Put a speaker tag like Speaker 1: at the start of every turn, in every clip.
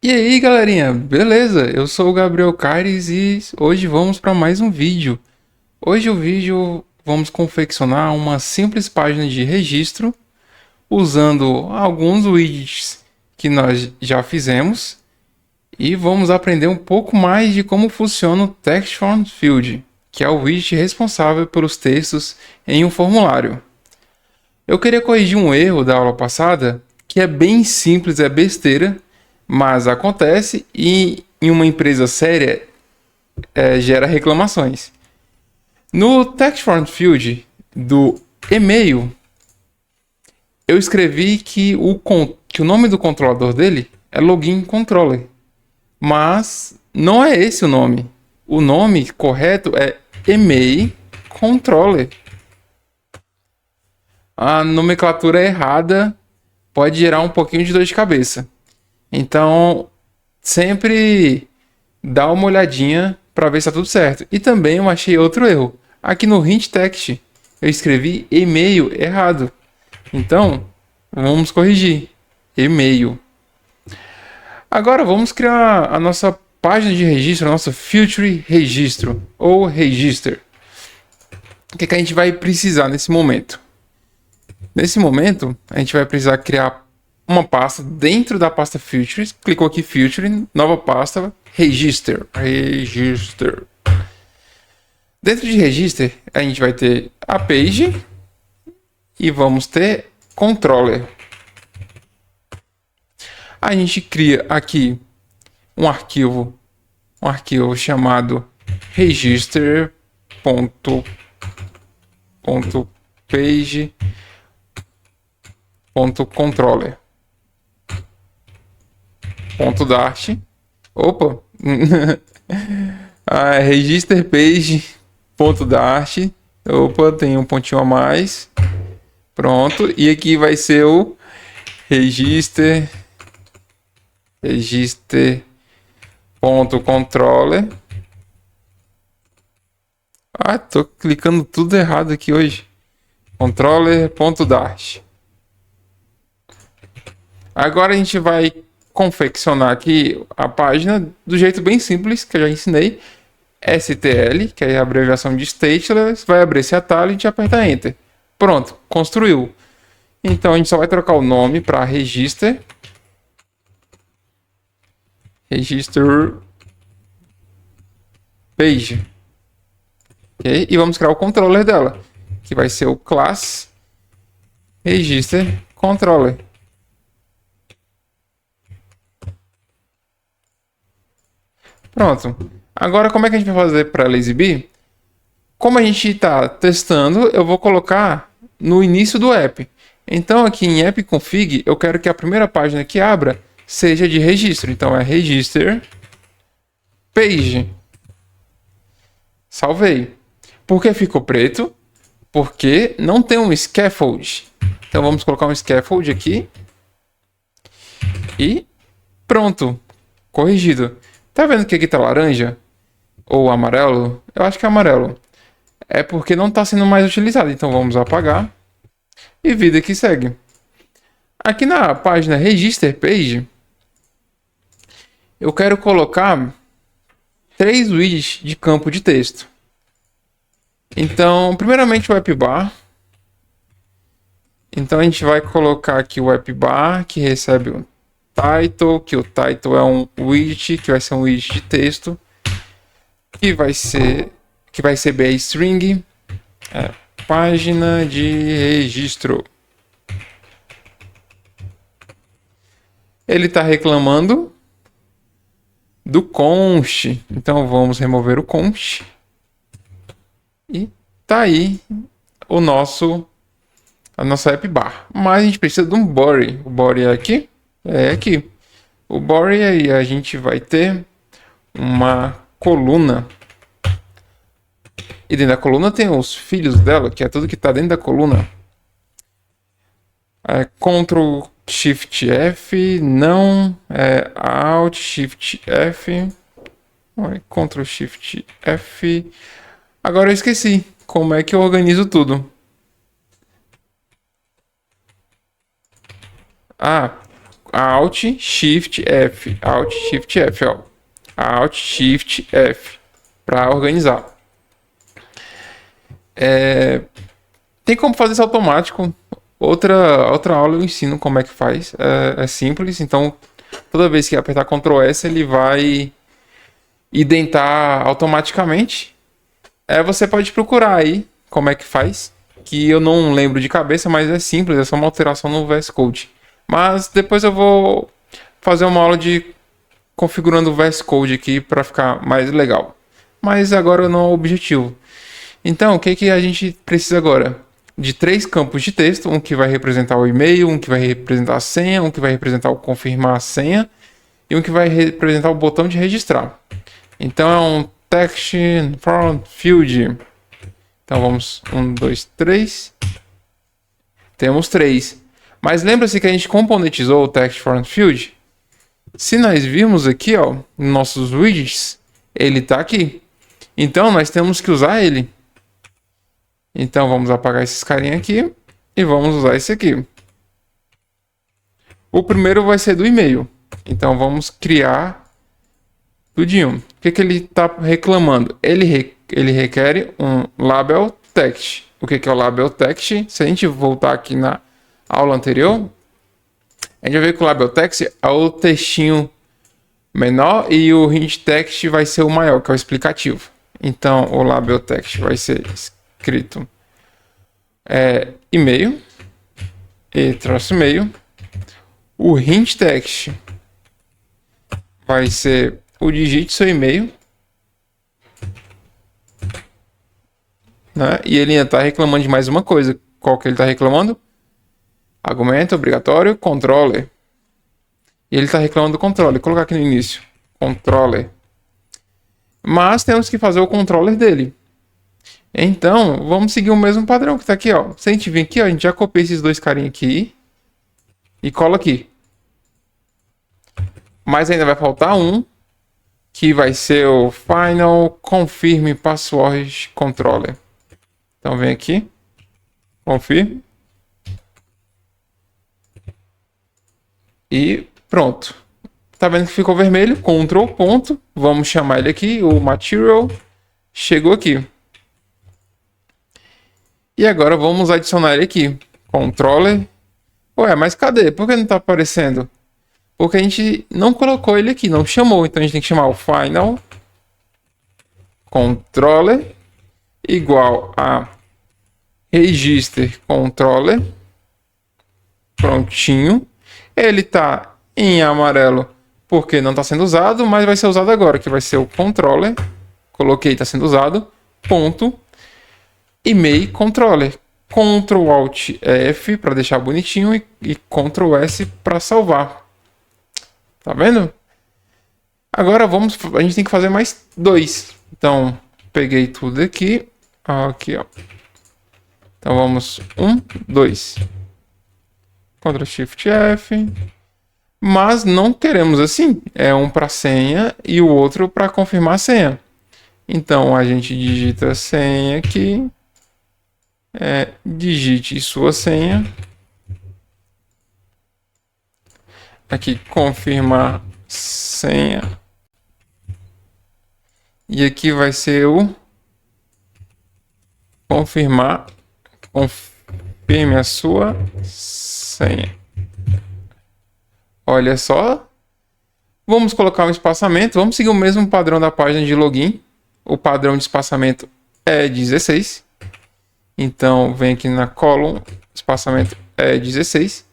Speaker 1: E aí, galerinha, beleza? Eu sou o Gabriel Caires e hoje vamos para mais um vídeo. Hoje o vídeo vamos confeccionar uma simples página de registro usando alguns widgets que nós já fizemos e vamos aprender um pouco mais de como funciona o Text Form Field, que é o widget responsável pelos textos em um formulário. Eu queria corrigir um erro da aula passada, que é bem simples, é besteira, mas acontece e em uma empresa séria gera reclamações. No Text Form Field do e-mail, eu escrevi que o nome do controlador dele é Login Controller, mas não é esse o nome. O nome correto é Email Controller. A nomenclatura errada pode gerar um pouquinho de dor de cabeça. Então, sempre dá uma olhadinha para ver se está tudo certo. E também eu achei outro erro. Aqui no hint text eu escrevi e-mail errado. Então, vamos corrigir. E-mail. Agora vamos criar a nossa página de registro, a nossa Future Registro ou Register. O que a gente vai precisar nesse momento? Nesse momento, a gente vai precisar criar uma pasta dentro da pasta Futures. Clicou aqui Future, nova pasta, Register. Register. Dentro de Register, a gente vai ter a page e vamos ter controller. A gente cria aqui um arquivo chamado register.page.controller. .dart. Opa! Register page.dart. Opa, tem um pontinho a mais. Pronto. E aqui vai ser o register.controller. Tô clicando tudo errado aqui hoje. Controller.dart. Agora a gente vai confeccionar aqui a página do jeito bem simples que eu já ensinei. STL, que é a abreviação de Stateless, vai abrir esse atalho e a gente aperta Enter. Pronto, construiu. Então a gente só vai trocar o nome para Register. Register Page. Okay? E vamos criar o controller dela, que vai ser o class Register Controller. Pronto. Agora, como é que a gente vai fazer para ela exibir? Como a gente está testando, eu vou colocar no início do app. Então, aqui em app config, eu quero que a primeira página que abra seja de registro. Então, é register page. Salvei. Por que ficou preto? Porque não tem um scaffold. Então, vamos colocar um scaffold aqui. E pronto. Corrigido. Tá vendo que aqui tá laranja? Ou amarelo? Eu acho que é amarelo. É porque não está sendo mais utilizado. Então vamos apagar. E vida que segue. Aqui na página Register Page, eu quero colocar 3 widgets de campo de texto. Então, primeiramente o WebBar. Então a gente vai colocar aqui o WebBar, que recebe um title, que o title é um widget, que vai ser um widget de texto, que vai receber a string, página de registro. Ele está reclamando do const, então vamos remover o const e tá aí a nossa app bar. Mas a gente precisa de um body. O body é aqui. É aqui. O body aí a gente vai ter uma coluna. E dentro da coluna tem os filhos dela, que é tudo que está dentro da coluna. Ctrl Shift F, não, Alt Shift F, Ctrl Shift F. Agora eu esqueci como é que eu organizo tudo. Alt Shift F, Alt Shift F, ó. Alt Shift F para organizar. Tem como fazer isso automático. Outra aula eu ensino como é que faz. É simples, então toda vez que apertar Ctrl S ele vai identar automaticamente. Você pode procurar aí como é que faz, que eu não lembro de cabeça, mas é simples, é só uma alteração no VS Code. Mas depois eu vou fazer uma aula de configurando o VS Code aqui para ficar mais legal. Mas agora não é o objetivo. Então, o que a gente precisa agora? De 3 campos de texto, um que vai representar o e-mail, um que vai representar a senha, um que vai representar o confirmar a senha e um que vai representar o botão de registrar. Então é um text form field. Então vamos 1, 2, 3. Temos 3. Mas lembra-se que a gente componentizou o text form field? Se nós virmos aqui, ó, nos nossos widgets, ele está aqui. Então nós temos que usar ele. Então vamos apagar esses carinha aqui e vamos usar esse aqui. O primeiro vai ser do e-mail. Então vamos criar tudinho. O que ele está reclamando? Ele requer um label text. O que é o label text? Se a gente voltar aqui na aula anterior, a gente vai ver que o label text é o textinho menor e o hint text vai ser o maior, que é o explicativo. Então o label text vai ser escrito e-mail e traço e-mail. O hint text vai ser o digite seu e-mail, né? E ele ainda está reclamando de mais uma coisa. Qual que ele está reclamando? Argumento obrigatório, controller. E ele está reclamando do controller. Vou colocar aqui no início. Controller. Mas temos que fazer o controller dele. Então, vamos seguir o mesmo padrão que está aqui, ó. Se a gente vir aqui, ó, a gente já copia esses dois carinhos aqui e cola aqui. Mas ainda vai faltar um, que vai ser o Final Confirm Password Controller. Então vem aqui, confirme. E pronto. Tá vendo que ficou vermelho? Ctrl ponto. Vamos chamar ele aqui, o Material. Chegou aqui. E agora vamos adicionar ele aqui. Controller. Ué, mas cadê? Por que não tá aparecendo? Porque a gente não colocou ele aqui, não chamou. Então a gente tem que chamar o Final Controller igual a Register Controller. Prontinho. Ele tá em amarelo porque não está sendo usado, mas vai ser usado agora, que vai ser o controller. Coloquei, está sendo usado. Ponto. E-mail controller. Ctrl Alt F para deixar bonitinho e Ctrl S para salvar. Tá vendo? Agora a gente tem que fazer mais 2. Então, peguei tudo aqui. Aqui, ó. Então vamos 1, 2. Ctrl Shift F. Mas não queremos assim. É um para senha e o outro para confirmar a senha. Então a gente digita a senha aqui. Digite sua senha. Aqui confirmar senha. E aqui vai ser o confirmar. Confirme a sua senha. Olha só. Vamos colocar um espaçamento. Vamos seguir o mesmo padrão da página de login. O padrão de espaçamento é 16. Então, vem aqui na column. Espaçamento é 16.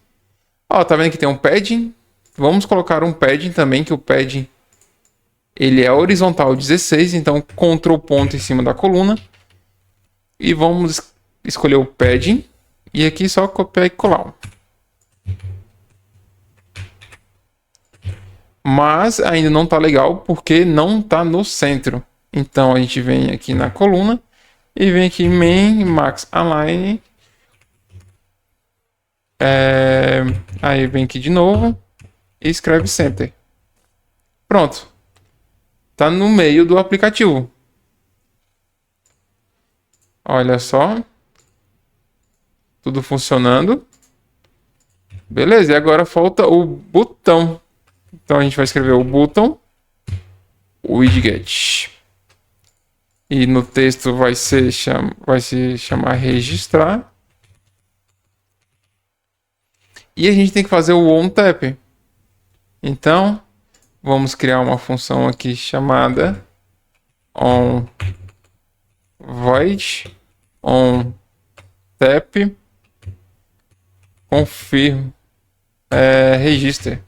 Speaker 1: Ó, tá vendo que tem um padding? Vamos colocar um padding também, que o padding ele é horizontal 16. Então, Ctrl ponto em cima da coluna. E vamos escolher o padding. E aqui só copiar e colar. Mas ainda não está legal porque não está no centro. Então a gente vem aqui na coluna e vem aqui main max align. Aí vem aqui de novo e escreve center. Pronto. Está no meio do aplicativo. Olha só. Tudo funcionando. Beleza, e agora falta o botão. Então a gente vai escrever o botão widget. E no texto vai se chamar registrar. E a gente tem que fazer o onTap. Então, vamos criar uma função aqui chamada onVoid onTap confirm register.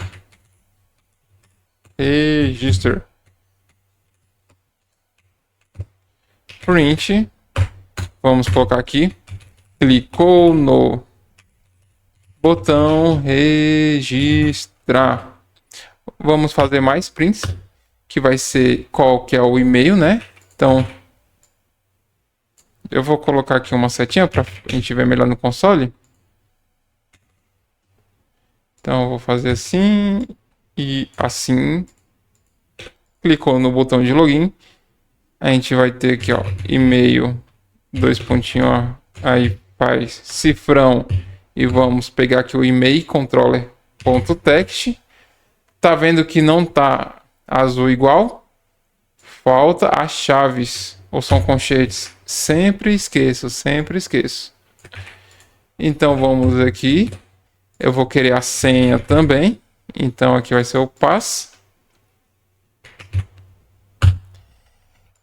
Speaker 1: Print. Vamos colocar aqui. Clicou no botão registrar. Vamos fazer mais prints, que vai ser qual que é o e-mail, né? Então, eu vou colocar aqui uma setinha para a gente ver melhor no console. Então, eu vou fazer assim e assim. Clicou no botão de login. A gente vai ter aqui, ó, e-mail, dois pontinhos, ó, aí faz cifrão e vamos pegar aqui o e-mail controller.text. Tá vendo que não tá azul igual? Falta as chaves ou são colchetes. Sempre esqueço, sempre esqueço. Então vamos aqui. Eu vou querer a senha também. Então aqui vai ser o pass.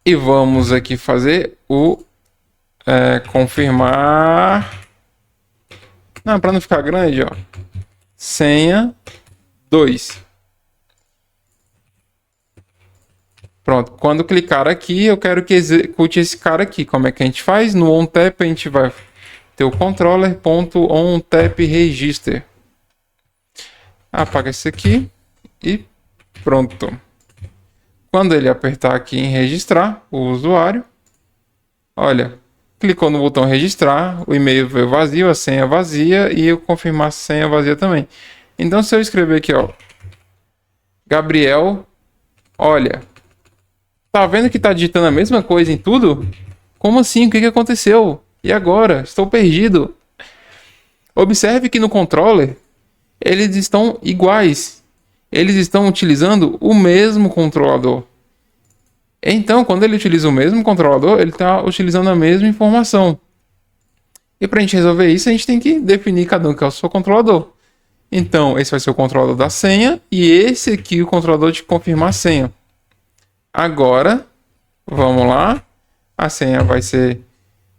Speaker 1: E vamos aqui fazer o confirmar. Não, para não ficar grande, ó. Senha 2. Pronto. Quando clicar aqui, eu quero que execute esse cara aqui. Como é que a gente faz? No onTap a gente vai ter o controller.onTapRegister. Apaga isso aqui e pronto. Quando ele apertar aqui em registrar o usuário, olha, clicou no botão registrar, o e-mail veio vazio, a senha vazia e eu confirmar a senha vazia também. Então se eu escrever aqui, ó, Gabriel, olha, tá vendo que tá digitando a mesma coisa em tudo? Como assim? O que aconteceu? E agora? Estou perdido. Observe que no controller eles estão iguais. Eles estão utilizando o mesmo controlador. Então, quando ele utiliza o mesmo controlador, ele está utilizando a mesma informação. E para a gente resolver isso, a gente tem que definir cada um que é o seu controlador. Então, esse vai ser o controlador da senha e esse aqui o controlador de confirmar a senha. Agora, vamos lá. A senha vai ser...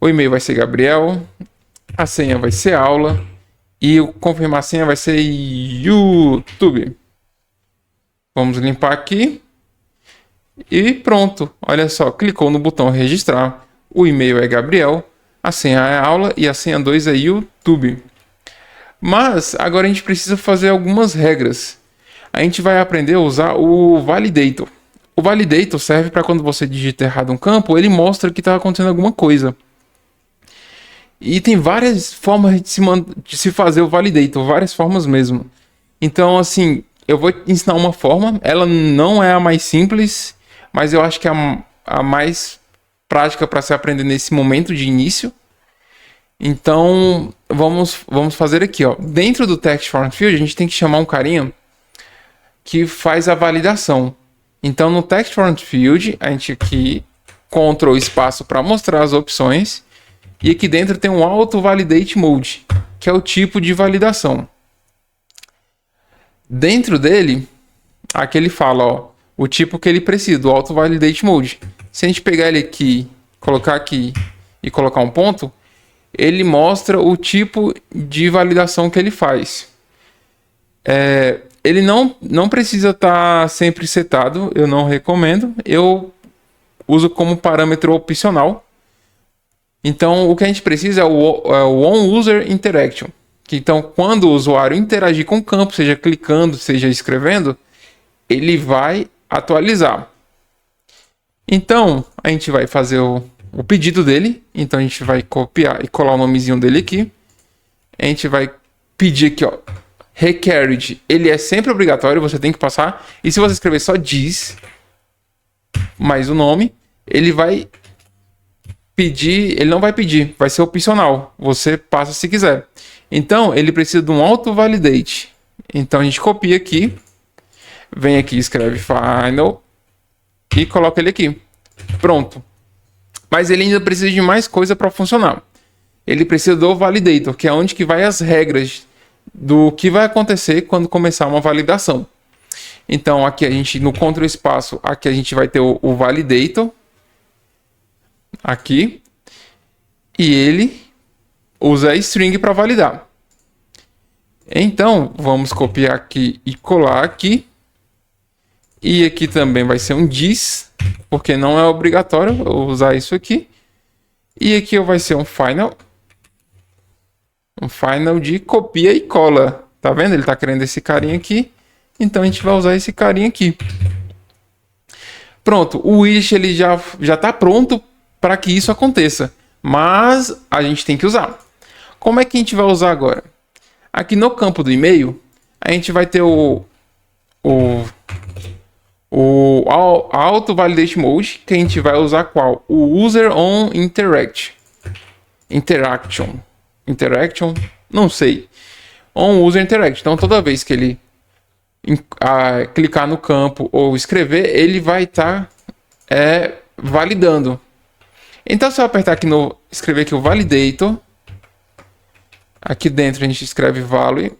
Speaker 1: O e-mail vai ser Gabriel. A senha vai ser aula. E o confirmar a senha vai ser YouTube. Vamos limpar aqui. E pronto. Olha só. Clicou no botão registrar. O e-mail é Gabriel. A senha é aula. E a senha 2 é YouTube. Mas agora a gente precisa fazer algumas regras. A gente vai aprender a usar o validator. O validator serve para quando você digita errado um campo, ele mostra que está acontecendo alguma coisa. E tem várias formas de se fazer o validator, várias formas mesmo. Então, assim, eu vou te ensinar uma forma. Ela não é a mais simples, mas eu acho que é a mais prática para se aprender nesse momento de início. Então, vamos fazer aqui, ó. Dentro do Text Form Field, a gente tem que chamar um carinha que faz a validação. Então, no Text Form Field, a gente aqui Ctrl espaço para mostrar as opções. E aqui dentro tem um Auto Validate Mode, que é o tipo de validação. Dentro dele, aqui ele fala, ó, o tipo que ele precisa, do Auto Validate Mode. Se a gente pegar ele aqui, colocar aqui e colocar um ponto, ele mostra o tipo de validação que ele faz. Ele não precisa estar sempre setado, eu não recomendo. Eu uso como parâmetro opcional. Então, o que a gente precisa é o On-User Interaction. Então, quando o usuário interagir com o campo, seja clicando, seja escrevendo, ele vai atualizar. Então, a gente vai fazer o pedido dele. Então, a gente vai copiar e colar o nomezinho dele aqui. A gente vai pedir aqui, ó, required. Ele é sempre obrigatório, você tem que passar. E se você escrever só diz mais o nome, ele vai pedir, ele não vai pedir, vai ser opcional. Você passa se quiser. Então, ele precisa de um auto-validate. Então, a gente copia aqui, vem aqui, escreve final e coloca ele aqui. Pronto. Mas ele ainda precisa de mais coisa para funcionar. Ele precisa do validator, que é onde que vai as regras do que vai acontecer quando começar uma validação. Então, aqui a gente, no Ctrl espaço, aqui a gente vai ter o validator. Aqui. E ele usa a string para validar. Então, vamos copiar aqui e colar aqui. E aqui também vai ser um this, porque não é obrigatório eu usar isso aqui. E aqui vai ser um final. Um final de copia e cola. Tá vendo? Ele tá querendo esse carinha aqui. Então a gente vai usar esse carinha aqui. Pronto. O widget ele já tá pronto para que isso aconteça. Mas a gente tem que usar. Como é que a gente vai usar agora? Aqui no campo do e-mail, a gente vai ter o Auto Validation Mode, que a gente vai usar qual? O User on Interaction, não sei. On User Interaction. Então, toda vez que ele clicar no campo ou escrever, ele vai estar validando. Então, se eu apertar aqui escrever aqui o validator, aqui dentro a gente escreve value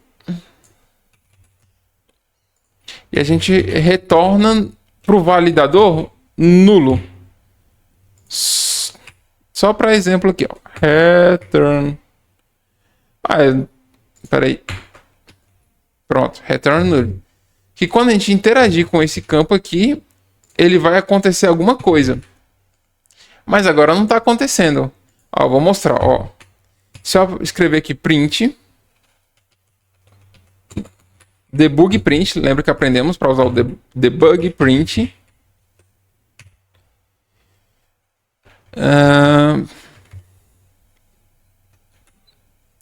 Speaker 1: e a gente retorna para o validador nulo. Só para exemplo aqui, ó. Return. Peraí. Pronto, return null. Que quando a gente interagir com esse campo aqui, ele vai acontecer alguma coisa. Mas agora não está acontecendo. Ó, vou mostrar, ó. Se eu escrever aqui print, debug print, lembra que aprendemos para usar o debug print.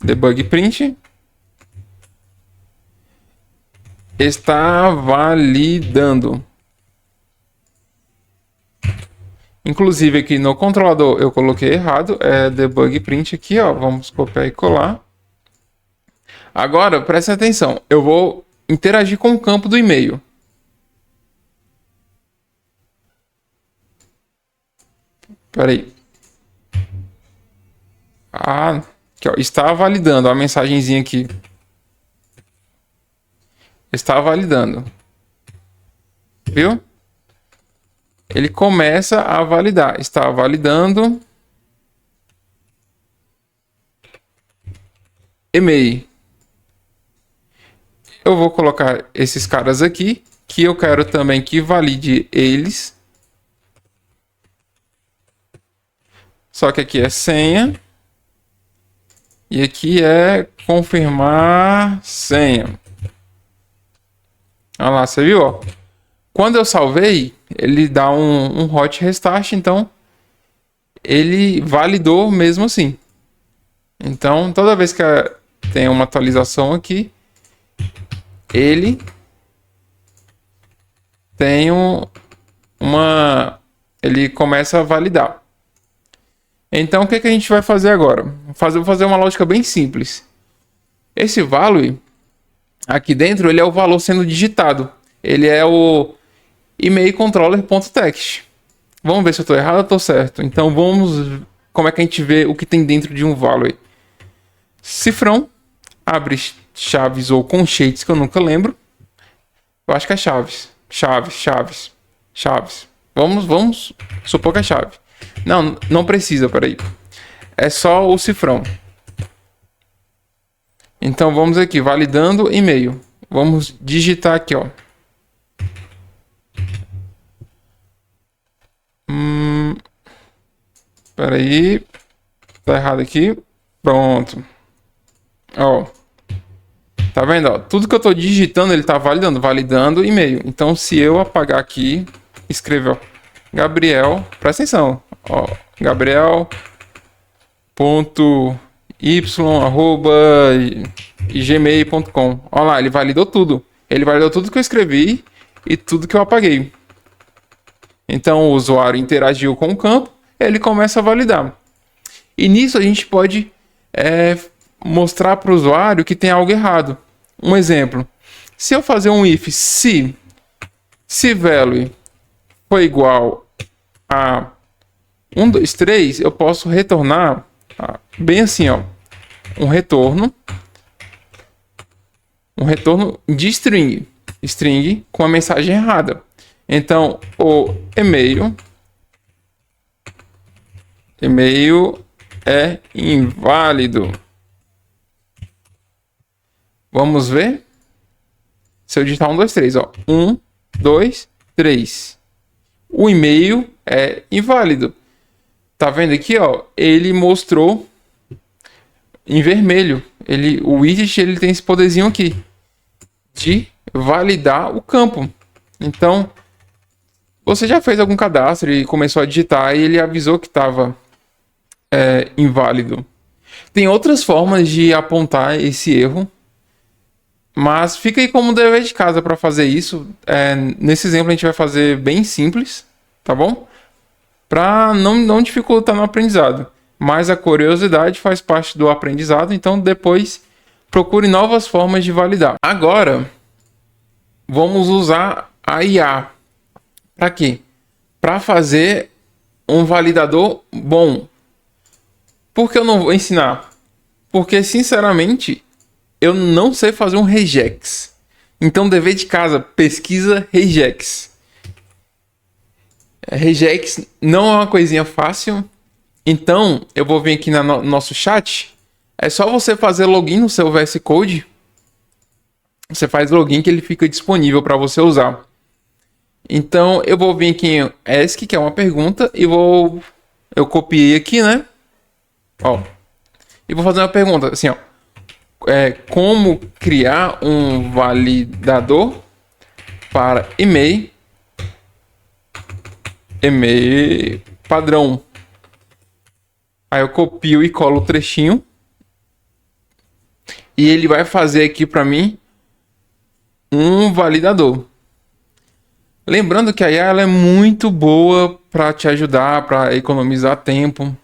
Speaker 1: Debug print está validando. Inclusive aqui no controlador eu coloquei errado, é debug print aqui, ó, vamos copiar e colar. Agora, presta atenção, eu vou interagir com o campo do e-mail. Espera aí. Aqui, ó, está validando, a mensagenzinha aqui. Está validando. Viu? Ele começa a validar. Está validando. E-mail. Eu vou colocar esses caras aqui, que eu quero também que valide eles. Só que aqui é senha. E aqui é confirmar senha. Olha lá, você viu? Ó? Quando eu salvei, ele dá um hot restart, então ele validou mesmo assim. Então, toda vez que tem uma atualização aqui, ele tem ele começa a validar. Então, o que a gente vai fazer agora? Vou fazer uma lógica bem simples. Esse value, aqui dentro, ele é o valor sendo digitado. Ele é o email controller.text. Vamos ver se eu estou errado ou estou certo. Então, como é que a gente vê o que tem dentro de um value? Cifrão, abre chaves ou conchetes, que eu nunca lembro. Eu acho que é chaves. Chaves. Vamos supor que é chave. Não precisa, peraí. É só o cifrão. Então vamos aqui, validando e-mail. Vamos digitar aqui, ó. Peraí. Tá errado aqui. Pronto. Ó. Tá vendo, ó? Tudo que eu tô digitando, ele tá validando e-mail. Então, se eu apagar aqui, escrever, ó, Gabriel, presta atenção, ó, gabriel.y@gmail.com. Ó lá, ele validou tudo. Ele validou tudo que eu escrevi e tudo que eu apaguei. Então, o usuário interagiu com o campo, ele começa a validar. E nisso a gente pode mostrar para o usuário que tem algo errado. Um exemplo, se eu fazer um if se value for igual a 1, 2, 3, eu posso retornar bem assim, ó, um retorno de string com a mensagem errada. Então, o e-mail é inválido. Vamos ver? Se eu digitar 1, 2, 3, ó. 1, 2, 3. O e-mail é inválido. Tá vendo aqui, ó? Ele mostrou em vermelho. O widget ele tem esse poderzinho aqui de validar o campo. Então, você já fez algum cadastro e começou a digitar e ele avisou que estava inválido. Tem outras formas de apontar esse erro, mas fica aí como dever de casa para fazer isso. Nesse exemplo a gente vai fazer bem simples, tá bom? Para não dificultar no aprendizado. Mas a curiosidade faz parte do aprendizado, então depois procure novas formas de validar. Agora, vamos usar a IA. Para quê? Para fazer um validador bom. Por que eu não vou ensinar? Porque, sinceramente, eu não sei fazer um regex. Então, dever de casa, pesquisa regex. Regex não é uma coisinha fácil. Então, eu vou vir aqui no nosso chat. É só você fazer login no seu VS Code. Você faz login que ele fica disponível para você usar. Então, eu vou vir aqui em ask, que é uma pergunta, e eu copiei aqui, né? Ó. E vou fazer uma pergunta, assim, ó. Como criar um validador para e-mail padrão. Aí eu copio e colo o trechinho. E ele vai fazer aqui para mim um validador. Lembrando que a IA ela é muito boa para te ajudar, para economizar tempo,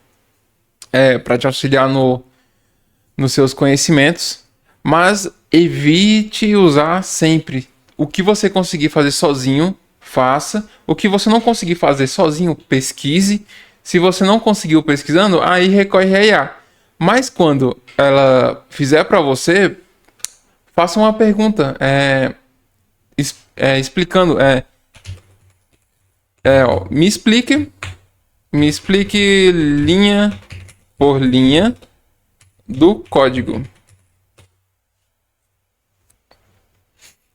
Speaker 1: para te auxiliar nos seus conhecimentos, mas evite usar sempre. O que você conseguir fazer sozinho, faça. O que você não conseguir fazer sozinho, pesquise. Se você não conseguiu pesquisando, aí recorre a IA. Mas quando ela fizer para você, faça uma pergunta explicando. Me explique linha por linha do código.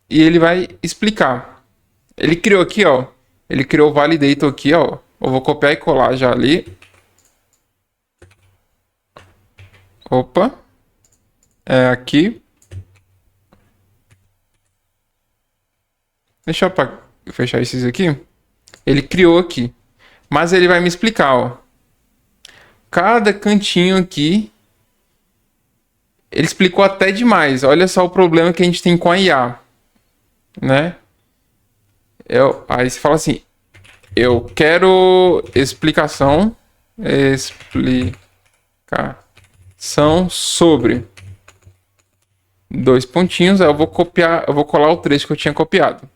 Speaker 1: E ele vai explicar. Ele criou aqui, ó. Ele criou o validator aqui, ó. Eu vou copiar e colar já ali. Opa. Aqui. Deixa eu fechar esses aqui. Ele criou aqui. Mas ele vai me explicar, ó. Cada cantinho aqui. Ele explicou até demais. Olha só o problema que a gente tem com a IA. Né? Aí você fala assim. Eu quero explicação sobre 2 pontinhos. Aí eu vou copiar, eu vou colar o trecho que eu tinha copiado.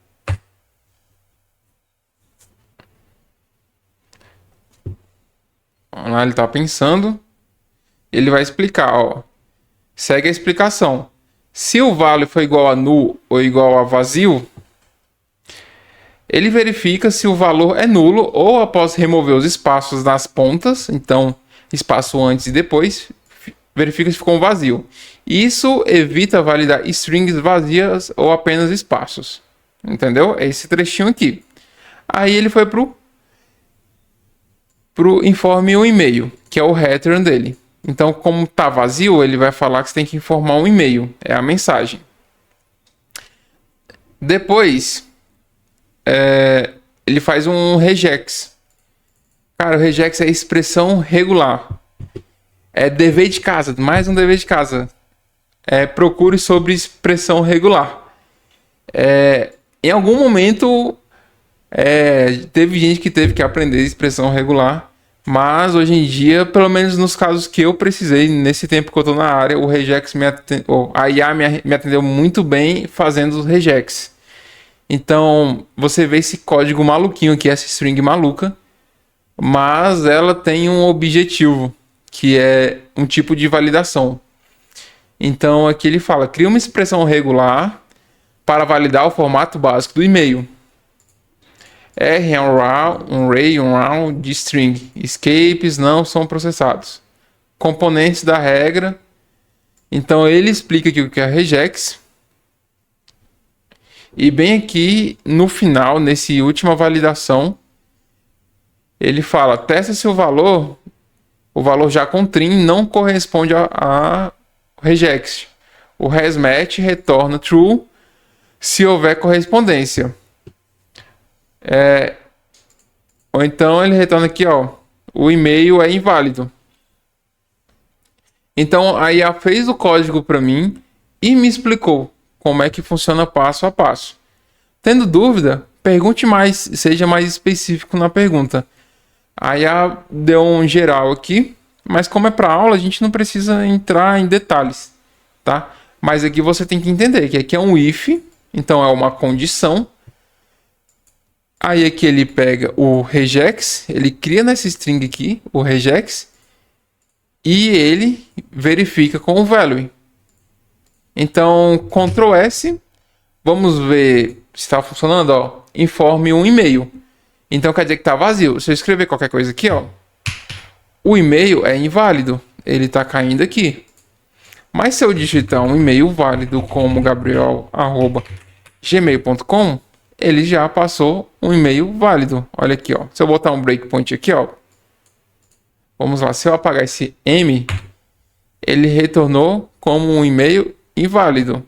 Speaker 1: Lá ele tá pensando. Ele vai explicar, ó. Segue a explicação. Se o value for igual a null ou igual a vazio, ele verifica se o valor é nulo ou após remover os espaços nas pontas, então espaço antes e depois, verifica se ficou um vazio. Isso evita validar strings vazias ou apenas espaços. Entendeu? É esse trechinho aqui. Aí ele foi pro informe um e-mail, que é o return dele. Então, como tá vazio, ele vai falar que você tem que informar um e-mail. É a mensagem. Depois, ele faz um regex. Cara, o regex é expressão regular. É dever de casa, mais um dever de casa. Procure sobre expressão regular. Em algum momento, teve gente que teve que aprender expressão regular, Mas hoje em dia, pelo menos nos casos que eu precisei, nesse tempo que eu tô na área, o regex a IA me atendeu muito bem fazendo os regex. Então, você vê esse código maluquinho aqui, essa string maluca, mas ela tem um objetivo, que é um tipo de validação. Então, aqui ele fala: cria uma expressão regular para validar o formato básico do e-mail. R é um array, um round de string. Escapes não são processados. Componentes da regra. Então, ele explica aqui o que é regex. E bem aqui no final, nesse última validação, ele fala: testa se o valor já com trim não corresponde a regex. O hasmatch retorna true se houver correspondência. Ou então ele retorna aqui, ó, o e-mail é inválido. Então a IA fez o código para mim e me explicou como é que funciona passo a passo. Tendo dúvida, pergunte mais, seja mais específico na pergunta. A IA deu um geral aqui, mas como é para aula, a gente não precisa entrar em detalhes, tá? Mas aqui você tem que entender que aqui é um if, então é uma condição. Aí aqui ele pega o regex, ele cria nessa string aqui o regex e ele verifica com o value. Então, Ctrl S, vamos ver se está funcionando, ó. Informe um e-mail. Então quer dizer que está vazio. Se eu escrever qualquer coisa aqui, ó, o e-mail é inválido, ele está caindo aqui. Mas se eu digitar um e-mail válido como gabriel@gmail.com, ele já passou um e-mail válido. Olha aqui, ó. Se eu botar um breakpoint aqui, ó. Vamos lá. Se eu apagar esse M, ele retornou como um e-mail inválido.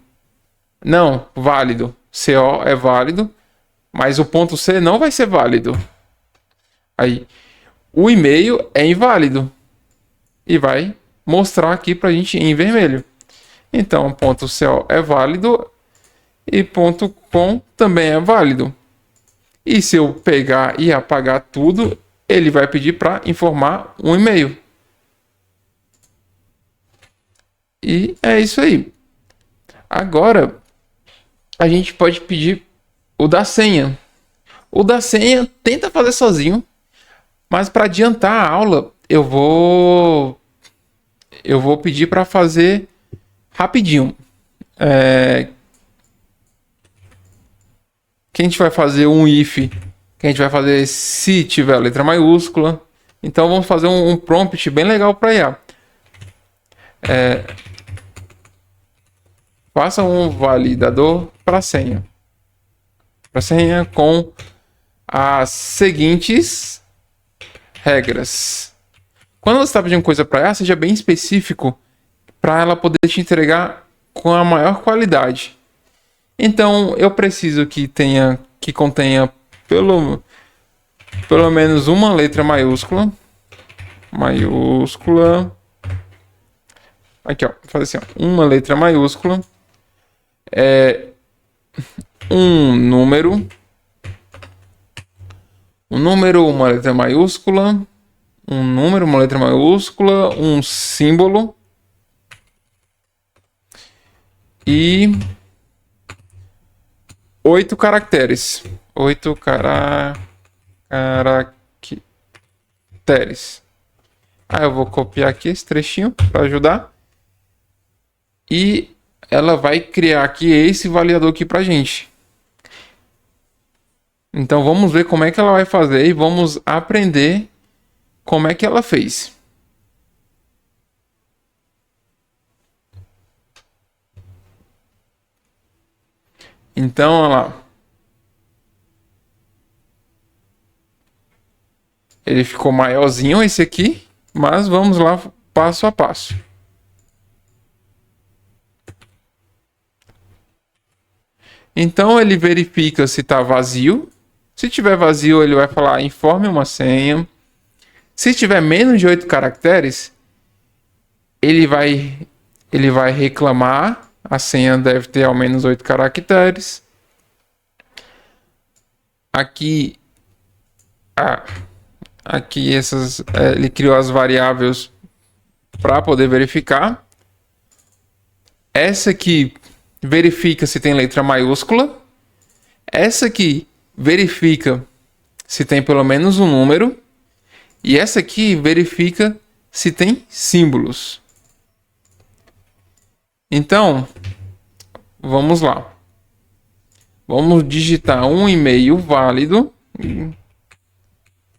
Speaker 1: Não, válido. CO é válido, mas o ponto C não vai ser válido. Aí, o e-mail é inválido. E vai mostrar aqui pra gente em vermelho. Então, ponto CO é válido e ponto .com também é válido. E se eu pegar e apagar tudo, ele vai pedir para informar um e-mail. E é isso aí. Agora, a gente pode pedir o da senha. O da senha tenta fazer sozinho, mas para adiantar a aula, eu vou pedir para fazer rapidinho. Que a gente vai fazer um if, que a gente vai fazer se tiver a letra maiúscula. Então vamos fazer um prompt bem legal para IA. Faça um validador para senha. Para senha com as seguintes regras. Quando você está pedindo coisa para IA, seja bem específico para ela poder te entregar com a maior qualidade. Então eu preciso que contenha pelo menos uma letra maiúscula. Aqui, ó, vou fazer assim, ó, uma letra maiúscula, um número, uma letra maiúscula, uma letra maiúscula, um símbolo e 8 caracteres. 8 caracteres. Aí eu vou copiar aqui esse trechinho para ajudar. E ela vai criar aqui esse validador aqui pra gente. Então vamos ver como é que ela vai fazer e vamos aprender como é que ela fez. Então, olha lá. Ele ficou maiorzinho esse aqui, mas vamos lá passo a passo. Então ele verifica se está vazio. Se tiver vazio, ele vai falar informe uma senha. Se tiver menos de 8 caracteres, ele vai reclamar. A senha deve ter ao menos 8 caracteres. Aqui Aqui ele criou as variáveis para poder verificar. Essa aqui verifica se tem letra maiúscula. Essa aqui verifica se tem pelo menos um número. E essa aqui verifica se tem símbolos. Então, vamos lá. Vamos digitar um e-mail válido.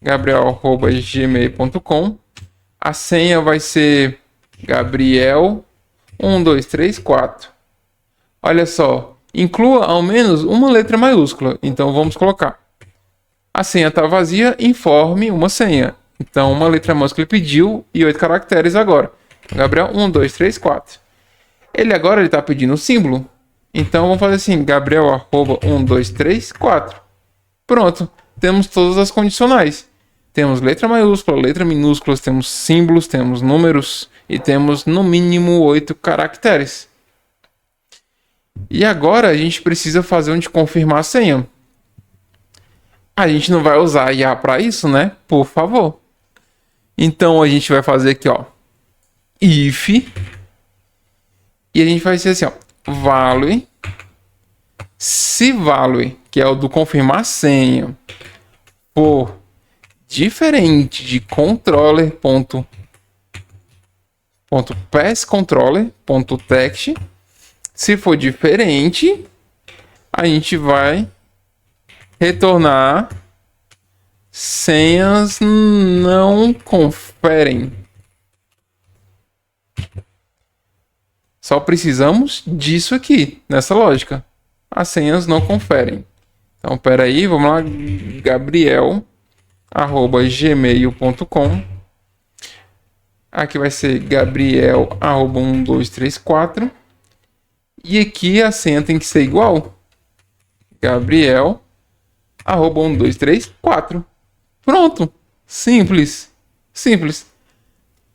Speaker 1: gabriel@gmail.com. A senha vai ser Gabriel1234. Olha só, inclua ao menos uma letra maiúscula. Então vamos colocar. A senha está vazia, informe uma senha. Então uma letra maiúscula ele pediu e 8 caracteres agora. Gabriel1234. Ele agora está pedindo um símbolo. Então vamos fazer assim, Gabriel@1234. Pronto, temos todas as condicionais. Temos letra maiúscula, letra minúscula, temos símbolos, temos números e temos no mínimo 8 caracteres. E agora a gente precisa fazer um de confirmar a senha. A gente não vai usar a IA para isso, né? Por favor. Então a gente vai fazer aqui, ó, if, e a gente vai ser assim, ó, value, se value, que é o do confirmar senha, for diferente de controller.passController.text, se for diferente, a gente vai retornar senhas não conferem. Só precisamos disso aqui, nessa lógica. As senhas não conferem. Então, peraí, vamos lá. Gabriel@gmail.com. Aqui vai ser Gabriel@1234. E aqui a senha tem que ser igual. Gabriel@1234. Pronto. Simples. Simples.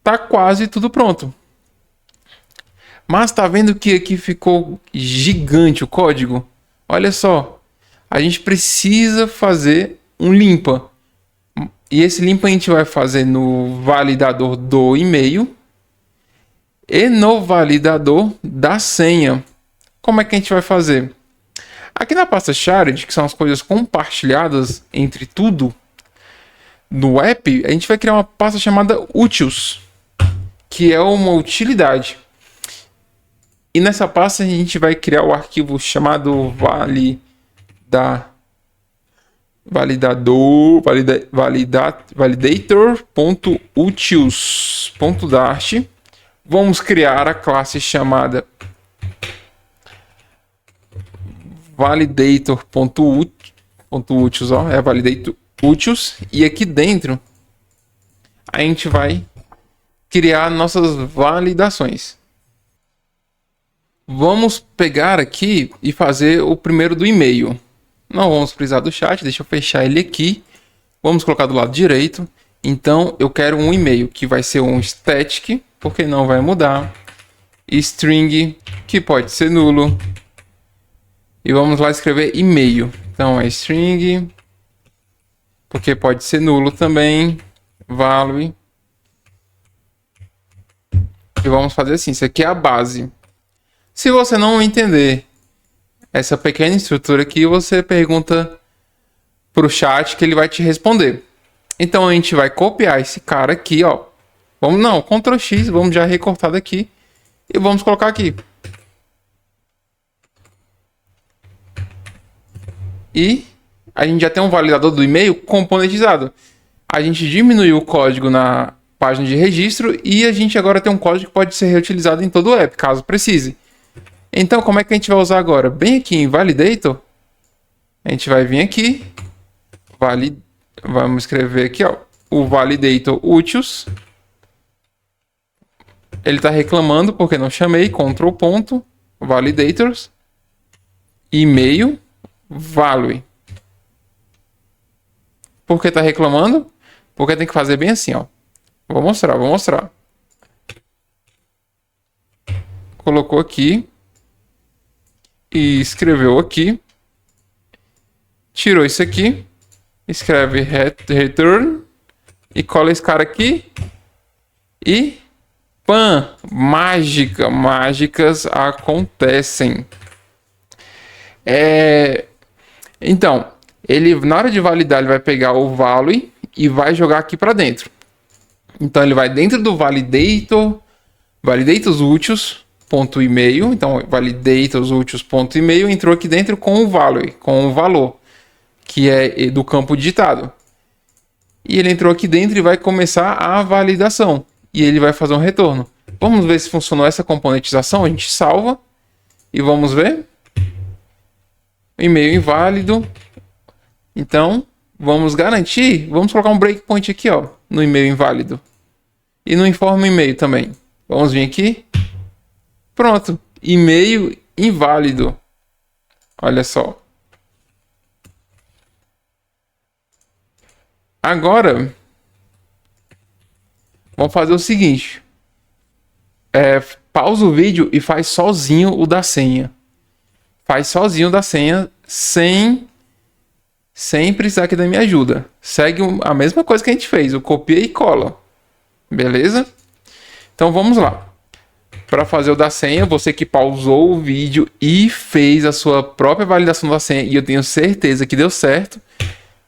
Speaker 1: Tá quase tudo pronto. Mas tá vendo que aqui ficou gigante o código? Olha só. A gente precisa fazer um limpa. E esse limpa a gente vai fazer no validador do e-mail e no validador da senha. Como é que a gente vai fazer? Aqui na pasta shared, que são as coisas compartilhadas entre tudo, no app, a gente vai criar uma pasta chamada utils, que é uma utilidade. E nessa pasta a gente vai criar o arquivo chamado validator.utils.dart. Vamos criar a classe chamada validator.utils, ó, é validator utils, e aqui dentro a gente vai criar nossas validações. Vamos pegar aqui e fazer o primeiro do e-mail. Não vamos precisar do chat, deixa eu fechar ele aqui. Vamos colocar do lado direito. Então eu quero um e-mail que vai ser um static, porque não vai mudar. String, que pode ser nulo. E vamos lá escrever e-mail. Então é string, porque pode ser nulo também. Value. E vamos fazer assim, isso aqui é a base. Se você não entender essa pequena estrutura aqui, você pergunta para o chat que ele vai te responder. Então a gente vai copiar esse cara aqui, ó. Ctrl X, vamos já recortar daqui e vamos colocar aqui. E a gente já tem um validador do e-mail componentizado. A gente diminuiu o código na página de registro e a gente agora tem um código que pode ser reutilizado em todo o app, caso precise. Então, como é que a gente vai usar agora? Bem aqui em Validator, a gente vai vir aqui, vamos escrever aqui, ó, o Validator Utils. Ele está reclamando porque não chamei, Ctrl ponto, Validators, e-mail, value. Por que está reclamando? Porque tem que fazer bem assim, ó. Vou mostrar. Colocou aqui. E escreveu aqui. Tirou isso aqui. Escreve return. e cola esse cara aqui. E pã, mágicas acontecem. Então, ele na hora de validar, ele vai pegar o value e vai jogar aqui para dentro. Então ele vai dentro do validators úteis ponto e-mail. Então validators úteis ponto e-mail entrou aqui dentro com o value, com o valor que é do campo digitado. E ele entrou aqui dentro e vai começar a validação. E ele vai fazer um retorno. Vamos ver se funcionou essa componentização. A gente salva e vamos ver. E-mail inválido. Então, vamos garantir. Vamos colocar um breakpoint aqui, ó, no e-mail inválido. E no informe e-mail também. Vamos vir aqui. Pronto. E-mail inválido. Olha só. Agora, vamos fazer o seguinte. Pausa o vídeo e faz sozinho o da senha. Faz sozinho o da senha sem precisar aqui da minha ajuda. Segue a mesma coisa que a gente fez. O copia e cola. Beleza? Então vamos lá. Para fazer o da senha, você que pausou o vídeo e fez a sua própria validação da senha, e eu tenho certeza que deu certo.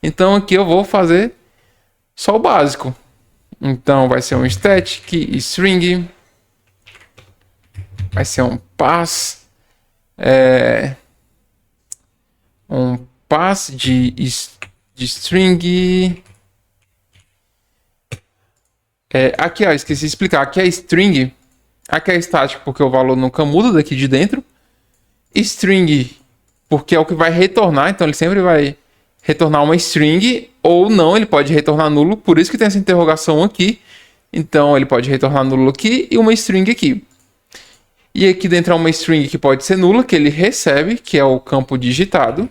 Speaker 1: Então aqui eu vou fazer só o básico. Então vai ser um static string, vai ser um pass, de string. Aqui, ó, esqueci de explicar. Aqui é string, aqui é estático porque o valor nunca muda daqui de dentro. String porque é o que vai retornar, então ele sempre vai retornar uma string, ou não, ele pode retornar nulo, por isso que tem essa interrogação aqui. Então ele pode retornar nulo aqui e uma string aqui. E aqui dentro é uma string que pode ser nula, que ele recebe, que é o campo digitado.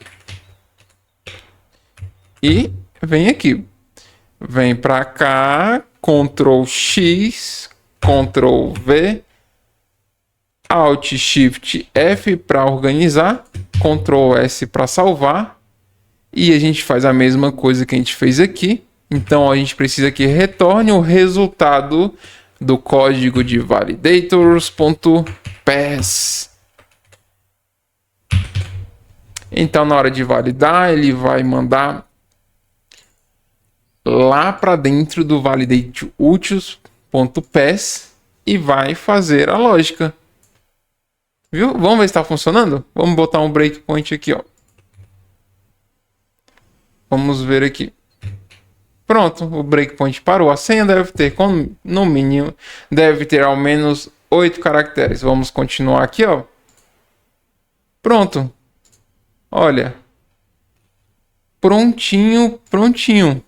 Speaker 1: E vem aqui. Vem para cá, Ctrl X, Ctrl V, Alt Shift F para organizar, Ctrl S para salvar. E a gente faz a mesma coisa que a gente fez aqui. Então a gente precisa que retorne o resultado do código de validators.pass. Então na hora de validar, ele vai mandar lá para dentro do validators.pass e vai fazer a lógica. Viu? Vamos ver se está funcionando? Vamos botar um breakpoint aqui, ó. Vamos ver aqui. Pronto, o breakpoint parou. A senha deve ter, no mínimo, deve ter ao menos 8 caracteres. Vamos continuar aqui, ó. Pronto. Olha. Prontinho, prontinho.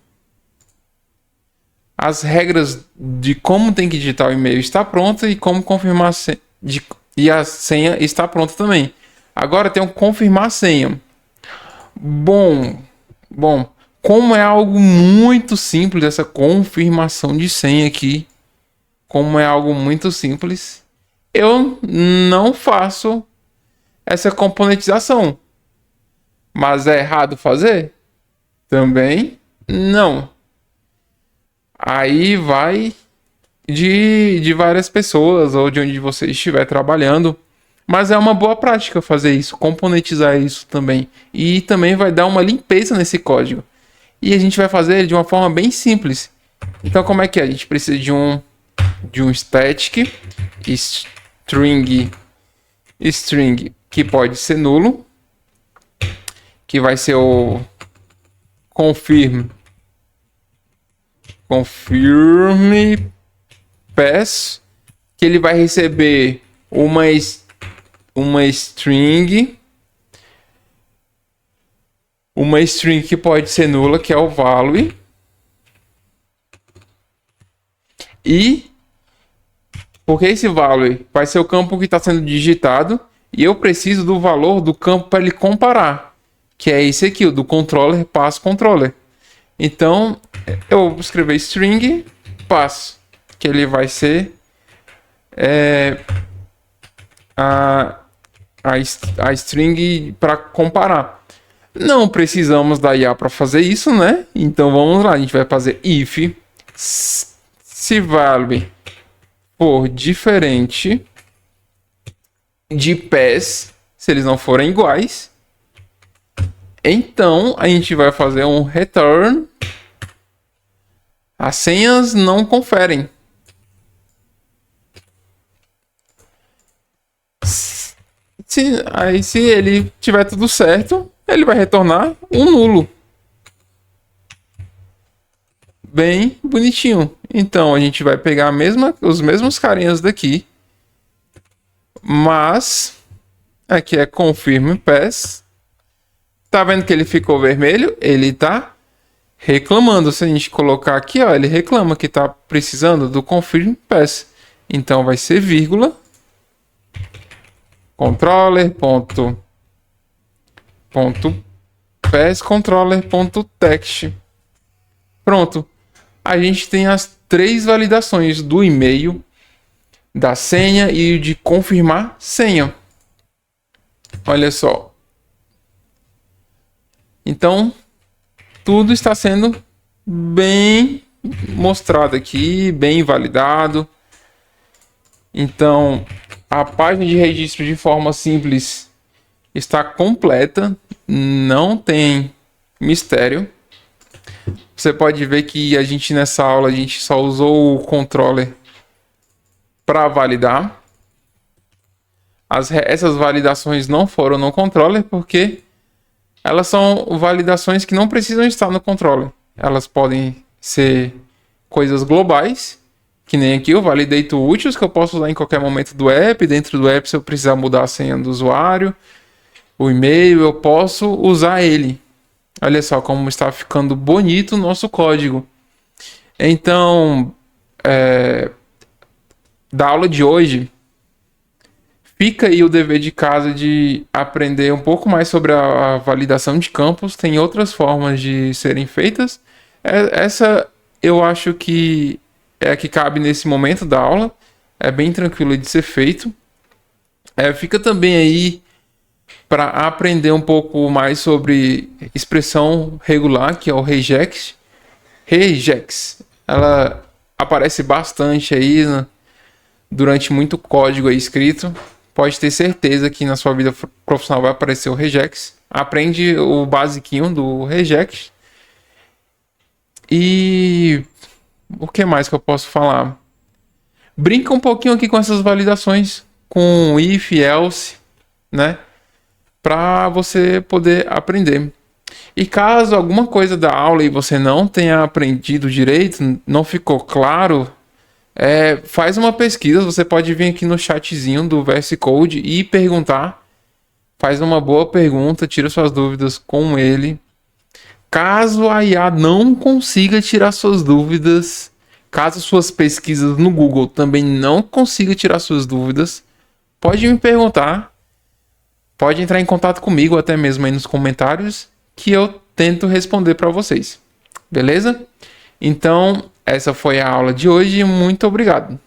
Speaker 1: As regras de como tem que digitar o e-mail está pronta e como confirmar a senha, e a senha está pronta também. Agora tem que confirmar a senha. Bom, como é algo muito simples essa confirmação de senha aqui, como é algo muito simples, eu não faço essa componentização. Mas é errado fazer? Também não. Aí vai de várias pessoas ou de onde você estiver trabalhando. Mas é uma boa prática fazer isso, componentizar isso também. E também vai dar uma limpeza nesse código. E a gente vai fazer ele de uma forma bem simples. Então como é que é? A gente precisa de um static string que pode ser nulo, que vai ser o confirm pass, que ele vai receber uma string que pode ser nula, que é o value, e porque esse value vai ser o campo que está sendo digitado e eu preciso do valor do campo para ele comparar, que é esse aqui, o do controller pass controller. Então eu vou escrever string pass, que ele vai ser a string para comparar. Não precisamos da IA para fazer isso, né? Então vamos lá, a gente vai fazer if Se vale for diferente de pés, se eles não forem iguais, então a gente vai fazer um return. As senhas não conferem. Se ele tiver tudo certo, ele vai retornar um nulo. Bem bonitinho. Então a gente vai pegar os mesmos carinhas daqui, mas aqui é confirm pass. Tá vendo que ele ficou vermelho? Ele tá reclamando. Se a gente colocar aqui, ó, ele reclama que tá precisando do confirm pass. Então vai ser vírgula controller.pass controller.text. Pronto. A gente tem as 3 validações do e-mail, da senha e de confirmar senha. Olha só. Então, tudo está sendo bem mostrado aqui, bem validado. Então, a página de registro de forma simples está completa, não tem mistério. Você pode ver que a gente nessa aula a gente só usou o controller para validar. Essas validações não foram no controller porque elas são validações que não precisam estar no controller. Elas podem ser coisas globais, que nem aqui eu validei to úteis, que eu posso usar em qualquer momento do app. Dentro do app, se eu precisar mudar a senha do usuário, o e-mail, eu posso usar ele. Olha só como está ficando bonito o nosso código. Então, da aula de hoje, fica aí o dever de casa de aprender um pouco mais sobre a validação de campos. Tem outras formas de serem feitas. Essa eu acho que é a que cabe nesse momento da aula. É bem tranquilo de ser feito. Fica também aí para aprender um pouco mais sobre expressão regular, que é o regex. Regex. Ela aparece bastante aí durante muito código aí escrito. Pode ter certeza que na sua vida profissional vai aparecer o regex. Aprende o basiquinho do regex. E o que mais que eu posso falar? Brinca um pouquinho aqui com essas validações, com if, else, né? Para você poder aprender. E caso alguma coisa da aula e você não tenha aprendido direito, não ficou claro, faz uma pesquisa. Você pode vir aqui no chatzinho do VS Code e perguntar. Faz uma boa pergunta, tira suas dúvidas com ele. Caso a IA não consiga tirar suas dúvidas, caso suas pesquisas no Google também não consiga tirar suas dúvidas, pode me perguntar. Pode entrar em contato comigo, até mesmo aí nos comentários, que eu tento responder para vocês. Beleza? Então, essa foi a aula de hoje. Muito obrigado.